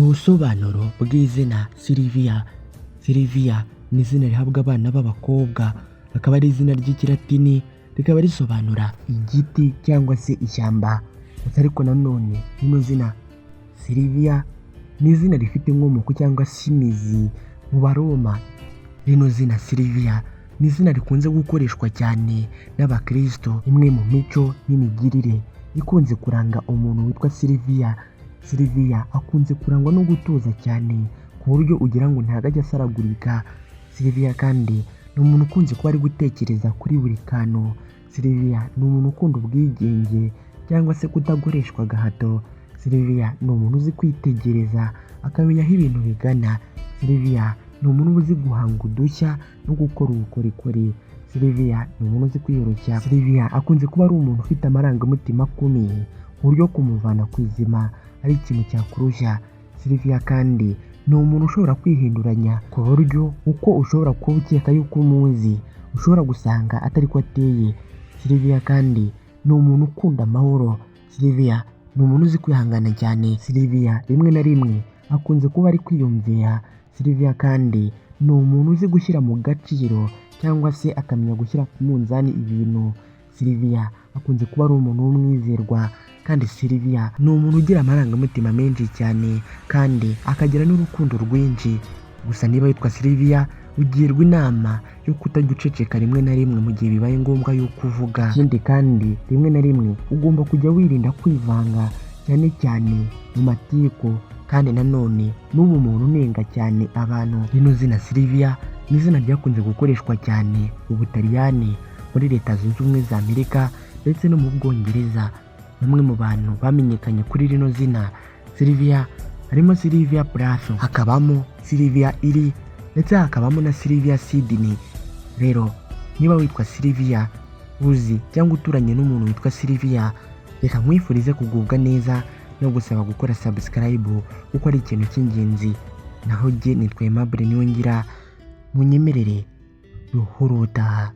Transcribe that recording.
Ubusobanuro bw'izina Sylvia. Sylvia ni izina rihabwa abana b'abakobwa, akaba ari izina ry'ikilatini, rikaba risobanura igiti cyangwa se ishyamba. Gusa ariko nanone rino zina Sylvia ni izina rifite inkomoko cyangwa se imizi mu Baroma. Rino zina Sylvia ni izina rikunze gukoreshwa cyane n'abakristo, imwe mu mico n'imigirire ikunze kuranga umuntu witwa Sylvia. Sylvia akunze kurangwa no gutuza cyane ku buryo ugira ngo ntabwo ajya asaragurika. Sylvia kandi ni umuntu ukunze kuba ari gutekereza kuri buri kantu. Sylvia ni umuntu ukunda ubwigenge cyangwa se kutagoreshwa gahato. Sylvia ni umuntu uzi kwitegereza akamenya aho ibintu bigana. Sylvia ni umuntu uba uzi guhanga udushya no gukora ubukorikori. Sylvia ni umuntu uzi kwiyoroshya. Sylvia akunze kuba ari umuntu ufite amarangamutima akomeye ku buryo kumuvana ku izima ari ikintu cyakurushya. Sylvia kandi ni umuntu ushobora kwihinduranya ku buryo uko ushobora kuba ukeka yuko umuzi ushobora gusanga atari ko ateye. Sylvia kandi ni umuntu ukunda amahoro. Sylvia ni umuntu uzi kwihangana cyane. Sylvia rimwe na rimwe akunze kuba ari kwiyumvira. Sylvia kandi ni umuntu uzi gushyira mu gaciro cyangwa se akamenya gushyira ku munzani ibintu. Sylvia akunze kuba ari umuntu w'umwizerwa, kandi Sylvia ni umuntu ugira amarangamutima menshi cyane kandi akagira n'urukundo rwinshi. Gusa niba witwa Sylvia ugirwa inama yo kutajya uceceka rimwe na rimwe mu gihe bibaye ngombwa yuko uvuga. Ikindi kandi rimwe na rimwe ugomba kujya wirinda kwivanga cyane cyane mu matiku, kandi nanone n'ubu umuntu unenga cyane abantu. Rino zina Sylvia ni izina ryakunze gukoreshwa cyane mu Butaliyani, muri Leta Zunze Ubumwe za Amerika ndetse no mu Bwongereza. Bamwe mu bantu bamenyekanye kuri rino zina Sylvia harimo Sylvia Plath, hakabamo Sylvia Iri ndetse hakabamo na Sylvia Sydney. Rero niba witwa Sylvia uzi cyangwa uturanye n'umuntu witwa Sylvia, reka nkwifurize kugubwa neza no gusaba gukora subscribe kuko ari ikintu cy'ingenzi. Naho jye nitwa Aimable Niyongira, munyemerere ruhuru utaha.